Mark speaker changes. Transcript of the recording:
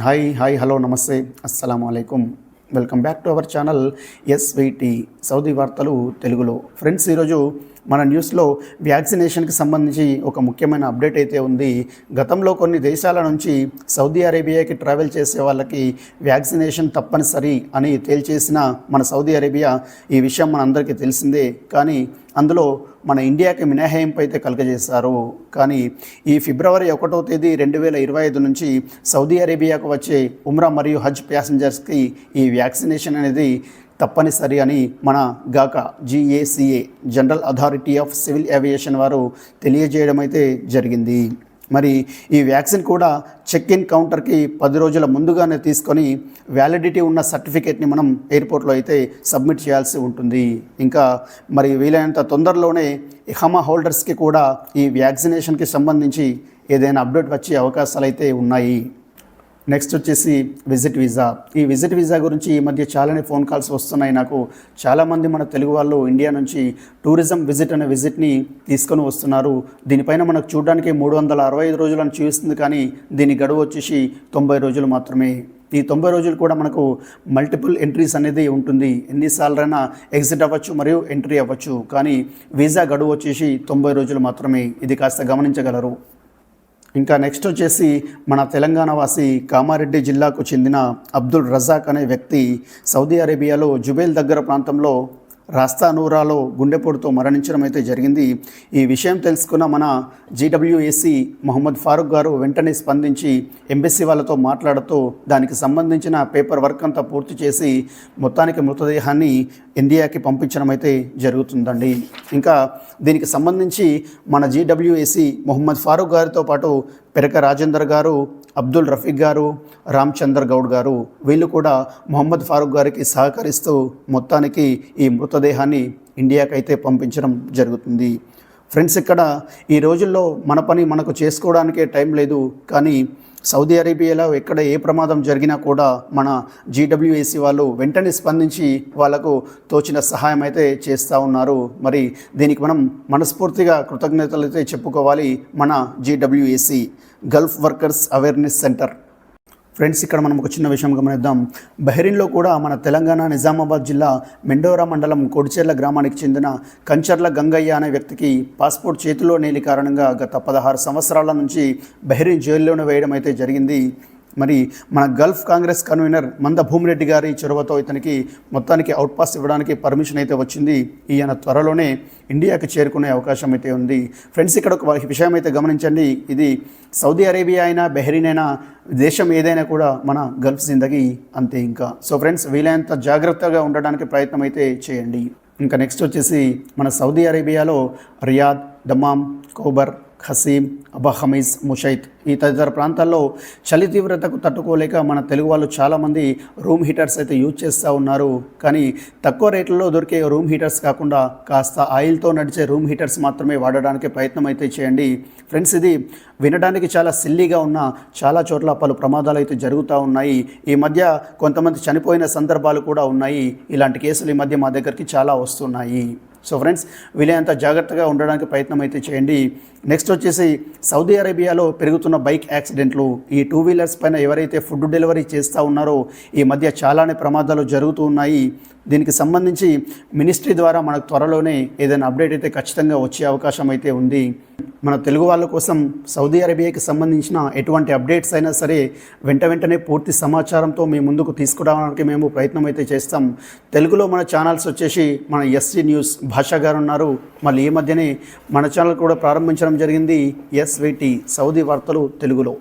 Speaker 1: Hi hello namaste అస్సలాము అలైకుం. Welcome back to our channel SYT Saudi వార్తలు తెలుగులో. ఫ్రెండ్స్, ఈరోజు మన న్యూస్లో వ్యాక్సినేషన్కి సంబంధించి ఒక ముఖ్యమైన అప్డేట్ అయితే ఉంది. గతంలో కొన్ని దేశాల నుంచి సౌదీ అరేబియాకి ట్రావెల్ చేసే వాళ్ళకి వ్యాక్సినేషన్ తప్పనిసరి అని తేల్చేసిన మన సౌదీ అరేబియా ఈ విషయం మనందరికీ తెలిసిందే. కానీ అందులో మన ఇండియాకి మినహాయింపు అయితే కలుగజేశారు. కానీ ఈ ఫిబ్రవరి 1వ తేదీ 2025 నుంచి సౌదీ అరేబియాకు వచ్చే ఉమ్రా మరియు హజ్ ప్యాసింజర్స్కి ఈ వ్యాక్సినేషన్ అనేది తప్పనిసరి అని మన GACA general authority of civil aviation వారు తెలియజేయడం అయితే జరిగింది. మరి ఈ వ్యాక్సిన్ కూడా చెక్ ఇన్ కౌంటర్కి 10 రోజుల ముందుగానే తీసుకొని వ్యాలిడిటీ ఉన్న సర్టిఫికేట్ని మనం ఎయిర్పోర్ట్లో అయితే సబ్మిట్ చేయాల్సి ఉంటుంది. ఇంకా మరి వీలైనంత తొందరలోనే ఇహమా హోల్డర్స్కి కూడా ఈ వ్యాక్సినేషన్కి సంబంధించి ఏదైనా అప్డేట్ వచ్చే అవకాశాలు అయితే ఉన్నాయి. నెక్స్ట్ వచ్చేసి విజిట్ వీసా. ఈ విజిట్ వీసా గురించి ఈ మధ్య చాలానే ఫోన్ కాల్స్ వస్తున్నాయి నాకు. చాలామంది మన తెలుగు వాళ్ళు ఇండియా నుంచి టూరిజం విజిట్ అనే విజిట్ని తీసుకొని వస్తున్నారు. దీనిపైన మనకు చూడడానికి 365 రోజులను చూపిస్తుంది, కానీ దీని గడువు వచ్చేసి 90 రోజులు మాత్రమే. ఈ 90 రోజులు కూడా మనకు మల్టిపుల్ ఎంట్రీస్ అనేది ఉంటుంది. ఎన్నిసార్లైనా ఎగ్జిట్ అవ్వచ్చు మరియు ఎంట్రీ అవ్వచ్చు, కానీ వీసా గడువు వచ్చేసి 90 రోజులు మాత్రమే. ఇది కాస్త గమనించగలరు. ఇంకా నెక్స్ట్ వచ్చేసి మన తెలంగాణ వాసి కామారెడ్డి జిల్లాకు చెందిన అబ్దుల్ రజాక్ అనే వ్యక్తి సౌదీ అరేబియాలో జుబేల్ దగ్గర ప్రాంతంలో రాస్తా నూరాలో గుండెపోటుతో మరణించడం అయితే జరిగింది. ఈ విషయం తెలుసుకున్న మన GWAC మొహమ్మద్ ఫారూక్ గారు వెంటనే స్పందించి ఎంబెస్సీ వాళ్ళతో మాట్లాడుతూ దానికి సంబంధించిన పేపర్ వర్క్ అంతా పూర్తి చేసి మొత్తానికి మృతదేహాన్ని ఇండియాకి పంపించడం అయితే జరుగుతుందండి. ఇంకా దీనికి సంబంధించి మన GWAC మొహమ్మద్ ఫారూక్ గారితో పాటు పెరక రాజేందర్ గారు, అబ్దుల్ రఫీక్ గారు, రామచందర్ గౌడ్ గారు వీళ్ళు కూడా మొహమ్మద్ ఫారూక్ గారికి సహకరిస్తూ మొత్తానికి ఈ మృతదేహాన్ని ఇండియాకి అయితే పంపించడం జరుగుతుంది. ఫ్రెండ్స్, ఇక్కడ ఈ రోజుల్లో మన పని మనకు చేసుకోవడానికే టైం లేదు, కానీ సౌదీ అరేబియాలో ఎక్కడ ఏ ప్రమాదం జరిగినా కూడా మన GWAC వాళ్ళు వెంటనే స్పందించి వాళ్ళకు తోచిన సహాయం అయితే చేస్తూ ఉన్నారు. మరి దీనికి మనం మనస్ఫూర్తిగా కృతజ్ఞతలు అయితే చెప్పుకోవాలి మన GWAC Gulf workers awareness centre. Friends, ఇక్కడ మనం ఒక చిన్న విషయం గమనిద్దాం. బహ్రెయిన్లో కూడా మన తెలంగాణ నిజామాబాద్ జిల్లా మెండోరా మండలం కొడిచెర్ల గ్రామానికి చెందిన కంచర్ల గంగయ్య అనే వ్యక్తికి పాస్పోర్ట్ చేతిలో నేలి కారణంగా గత 16 సంవత్సరాల నుంచి బహ్రెయిన్ జైల్లోనే వేయడం అయితే జరిగింది. మరి మన గల్ఫ్ కాంగ్రెస్ కన్వీనర్ మంద భూమిరెడ్డి గారి చొరవతో ఇతనికి మొత్తానికి అవుట్ పాస్ ఇవ్వడానికి పర్మిషన్ అయితే వచ్చింది. ఈయన త్వరలోనే ఇండియాకి చేరుకునే అవకాశం అయితే ఉంది. ఫ్రెండ్స్, ఇక్కడ ఒక విషయం అయితే గమనించండి. ఇది సౌదీ అరేబియా అయినా బహ్రెయిన్ అయినా దేశం ఏదైనా కూడా మన గల్ఫ్ జిందగీ అంతే. ఇంకా సో ఫ్రెండ్స్, వీలైనంత జాగ్రత్తగా ఉండడానికి ప్రయత్నం అయితే చేయండి. ఇంకా నెక్స్ట్ వచ్చేసి మన సౌదీ అరేబియాలో రియాద్, దమామ్, కోబర్, ఖసీం, అబా హమీజ్, ముషైత్ ఈ తదితర ప్రాంతాల్లో చలి తీవ్రతకు తట్టుకోలేక మన తెలుగు వాళ్ళు చాలామంది రూమ్ హీటర్స్ అయితే యూజ్ చేస్తూ ఉన్నారు. కానీ తక్కువ రేట్లలో దొరికే రూమ్ హీటర్స్ కాకుండా కాస్త ఆయిల్తో నడిచే రూమ్ హీటర్స్ మాత్రమే వాడడానికి ప్రయత్నం అయితే చేయండి. ఫ్రెండ్స్, ఇది వినడానికి చాలా సిల్లీగా ఉన్న చాలా చోట్ల పలు ప్రమాదాలు అయితే జరుగుతూ ఉన్నాయి. ఈ మధ్య కొంతమంది చనిపోయిన సందర్భాలు కూడా ఉన్నాయి. ఇలాంటి కేసులు ఈ మధ్య మా దగ్గరికి చాలా వస్తున్నాయి. సో ఫ్రెండ్స్, వీలైనంత జాగ్రత్తగా ఉండడానికి ప్రయత్నం అయితే చేయండి. నెక్స్ట్ వచ్చేసి సౌదీ అరేబియాలో పెరుగుతున్న బైక్ యాక్సిడెంట్లు. ఈ 2 వీలర్స్ పైన ఎవరైతే ఫుడ్ డెలివరీ చేస్తూ ఉన్నారో ఈ మధ్య చాలానే ప్రమాదాలు జరుగుతూ ఉన్నాయి. దీనికి సంబంధించి మినిస్ట్రీ ద్వారా మనకు త్వరలోనే ఏదైనా అప్డేట్ అయితే ఖచ్చితంగా వచ్చే అవకాశం అయితే ఉంది. మన తెలుగు వాళ్ళ కోసం సౌదీ అరేబియాకి సంబంధించిన ఎటువంటి అప్డేట్స్ అయినా సరే వెంటనే పూర్తి సమాచారంతో మీ ముందుకు తీసుకురావడానికి మేము ప్రయత్నం అయితే చేస్తాం. తెలుగులో మన ఛానల్స్ వచ్చేసి మన SC న్యూస్ భాషా గారు ఉన్నారు. మళ్ళీ ఈ మధ్యనే మన ఛానల్ కూడా ప్రారంభించడం జరిగింది SVT సౌదీ వార్తలు తెలుగులో.